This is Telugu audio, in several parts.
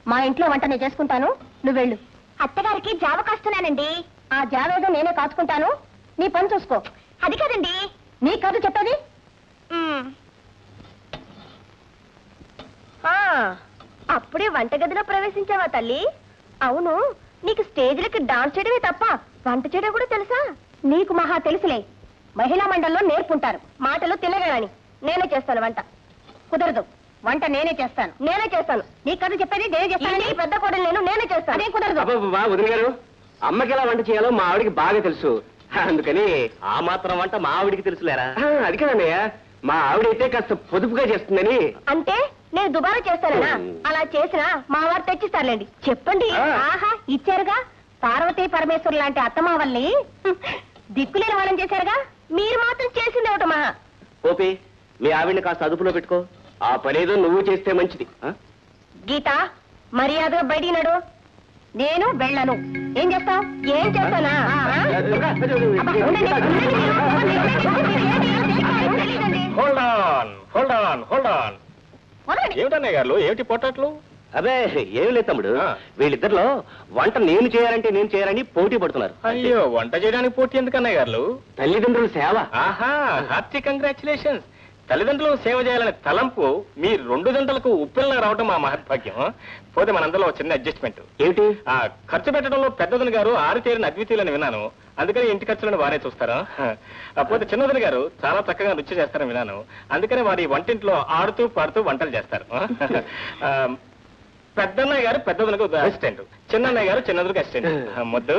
మా ఇంట్లో వంట నేను చేసుకుంటాను, నువ్వు వెళ్ళు. అత్తగారికి జావ కాస్తున్నానండి. ఆ జావ ఏదో నేనే కాచుకుంటాను, నీ పని చూసుకో. అది కాదండి. నీ కాదు చెప్పేది. అప్పుడే వంటగదిలో ప్రవేశించావా తల్లి? అవును, నీకు స్టేజ్లకి డాన్స్ చేయడమే తప్ప వంట చేయడం కూడా తెలుసా? నీకు మహా తెలుసులే. మహిళా మండలిలో నేర్పుంటారు మాటలు తినగలని. నేనే చేస్తాను వంట. కుదరదు, వంట నేనే చేస్తాను. నీ కథ చెప్పేది నేనే చేస్తాను. పెద్ద కోడలు నేనే చేస్తాను. అదే కుదరదు. వదిన గారు, అమ్మకి ఎలా వంట చేయాలో మా ఆవిడికి బాగా తెలుసు. అందుకని ఆ మాత్రం వంట మా ఆవిడికి తెలుసులేరా? అది కదన్నయ్య, మా ఆవిడైతే కాస్త పొదుపుగా చేస్తుందని. అంటే నేను దుబారా చేస్తానా? అలా చేసినా మా వారు తెచ్చిస్తారులేండి. చెప్పండి. ఆహా, ఇచ్చారుగా. పార్వతీ పరమేశ్వరు లాంటి అత్తమావల్ని దిక్కులేని వాళ్ళని చేశారుగా. మీరు మాత్రం చేసింది ఒకటి మహా. ఓపి, మీ ఆవిడ్ని కాస్త అదుపులో పెట్టుకో. ఆ పనేదో నువ్వు చేస్తే మంచిది. గీత, మర్యాదగా బయటికి నడు. నేను వెళ్ళను. ఏం చేస్తావు? ఏం చేస్తానా? ఏమిటన్నయ్య గారు, ఏమిటి పొట్టట్లు? అదే ఏం లేదు తమ్ముడు, వీళ్ళిద్దరిలో వంట నేను చేయాలని పోటీ పడుతున్నారు. అయ్యో, వంట చేయడానికి పోటీ ఎందుకు అన్నయ్య గారు? తల్లిదండ్రుల సేవ. ఆహా, హార్టీ కంగ్రాచులేషన్స్. తల్లిదండ్రులకు సేవ చేయాలనే తలంపు మీ 2 జంటలకు ఉప్పిల్లా రావడం మా మహత్భాగ్యం. పోతే మనందరిలో చిన్న అడ్జస్ట్మెంట్. ఏమిటి? ఖర్చు పెట్టడంలో పెద్దదని గారు ఆరితేరిన అద్వితీయులని విన్నాను. అందుకని ఇంటి ఖర్చులను వారే చూస్తారా? పోతే చిన్నదని గారు చాలా చక్కగా రుచి చేస్తారని విన్నాను. అందుకని వారి వంటింట్లో ఆడుతూ పాడుతూ వంటలు చేస్తారు. పెద్దన్నయ్య గారు పెద్దదనకు అసిస్టెంట్, చిన్నన్నయ్య గారు చిన్నదనకు అసిస్టెంట్. ముద్దు,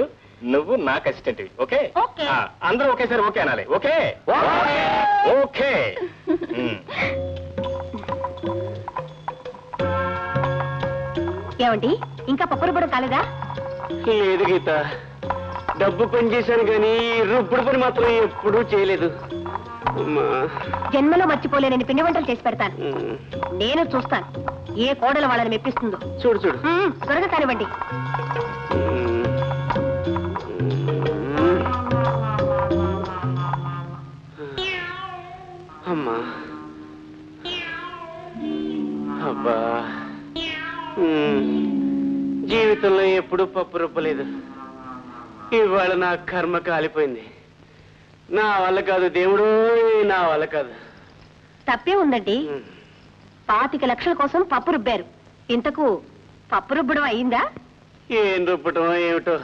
నువ్వు నాకు అసిస్టెంట్. ఓకే? అందరూ ఒకేసారి ఓకే అనాలి. Okay okay. ఏమండి, ఇంకా పప్పురు కూడా కాలేదా? లేదు గీత, డబ్బు పని చేశాను కానీ రుప్పుడు పని మాత్రం ఎప్పుడూ చేయలేదు. జన్మలో మర్చిపోలేనని పిండి వంటలు చేసి పెడతాను. నేను చూస్తాను ఏ కోడలు వాళ్ళని మెప్పిస్తుందో. చూడు చూడు, త్వరగా కానివ్వండి. అమ్మా, అబ్బా, జీవితంలో ఎప్పుడూ పప్పు రుబ్బలేదు. ఇవాళ నా కర్మ కాలిపోయింది. నా వల్ల కాదు దేవుడు, నా వల్ల కాదు. తప్పే ఉందండి. 25 లక్షల కోసం పప్పు రుబ్బారు. ఇంతకు పప్పు రుబ్బడం అయిందా? ఏం రుబ్బటం ఏమిటో,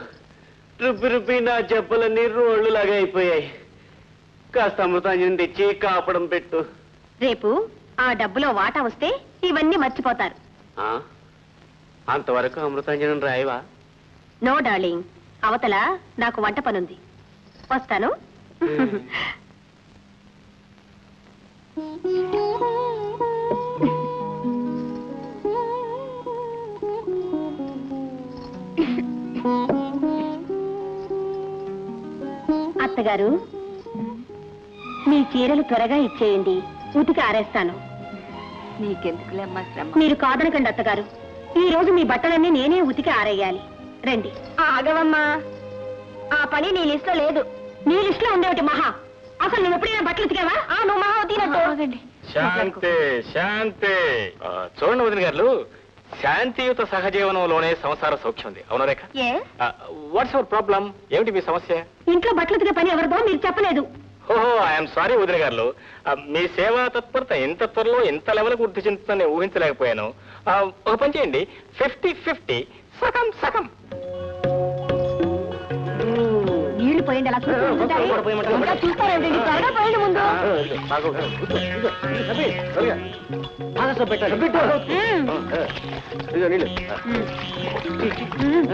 రుబ్బి నా జబ్బలన్నీ రోళ్లులాగా అయిపోయాయి. కాస్త అమృతాంజనం తెచ్చి కాపడం పెట్టు. రేపు ఆ డబ్బులో వాటా వస్తే ఇవన్నీ మర్చిపోతారు. అంతవరకు అమృతాంజనం రాయవా? నో డార్లింగ్, అవతల నాకు వంట పనుంది. వస్తాను. అత్తగారు, మీ చీరలు త్వరగా ఇచ్చేయండి, ఉతికి ఆరేస్తాను. నీకెందుకులేమ్మా శ్రమ. మీరు కాదనకండి అత్తగారు, ఈ రోజు మీ బట్టలన్నీ నేనే ఉతికి ఆరేయాలి. రండి. ఆగవమ్మా, ఆ పని నీ లిస్ట్ లో లేదు. నీ లిస్ట్ లో ఉండేటి మహా. అసలు నువ్వు ఎప్పుడైనా బట్టలు ఉతికావా? నువ్వు మహా ఉతికినట్టు. శాంతి శాంతి. చూడండి వదిన గారు, శాంతియుత సహజీవనంలోనే సంసార సౌఖ్యం ఉంది. అవును రేఖ? What's your problem? ఏమిటి మీ సమస్య? ఇంట్లో బట్టలు ఉతికే పని ఎవరిదో మీరు చెప్పలేదు. ఓహో, ఐఎమ్ సారీ వదిన గారు. మీ సేవా తత్పరత ఇంత త్వరలో ఇంత లెవెల్ వృద్ధి చెందుతుందని ఊహించలేకపోయాను. ఒక పని చేయండి, 50-50, సగం సగం. నీళ్లు పోయండి. అలా చూస్తారండి. త్వరగా పోయండి ముందు.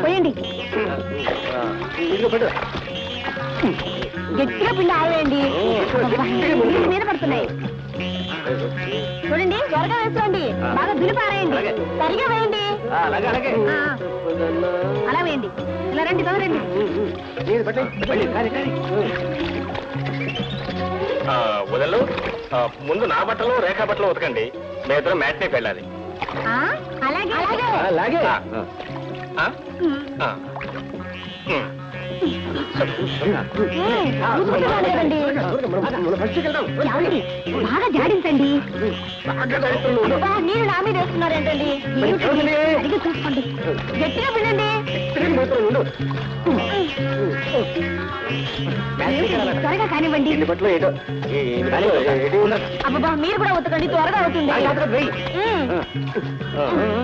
పోయండి. గట్టిగా పిల్ల ఆవేయండి. మీద పడుతున్నాయి. చూడండి, త్వరగా వేసుకోండి. బాగా దులిపారేయండి. సరిగా వేయండి. అలా వేయండి. ఇలా రండి, తొందరండి. వదలు, ముందు నా బట్టలు రేఖా బట్టలు ఉతకండి. మీ ఇద్దరు మ్యాట్నేకి వెళ్ళాలి. అలాగే అలాగే. కదండి బాగా జాడించండి. నీళ్ళు నా మీద వేస్తున్నారేంటండి? సరిగ్గా చూసుకోండి, గట్టిగా పిల్లండి. త్వరగా కానివ్వండి. అబ్బా మీరు కూడా ఉతకండి, త్వరగా అవుతుంది.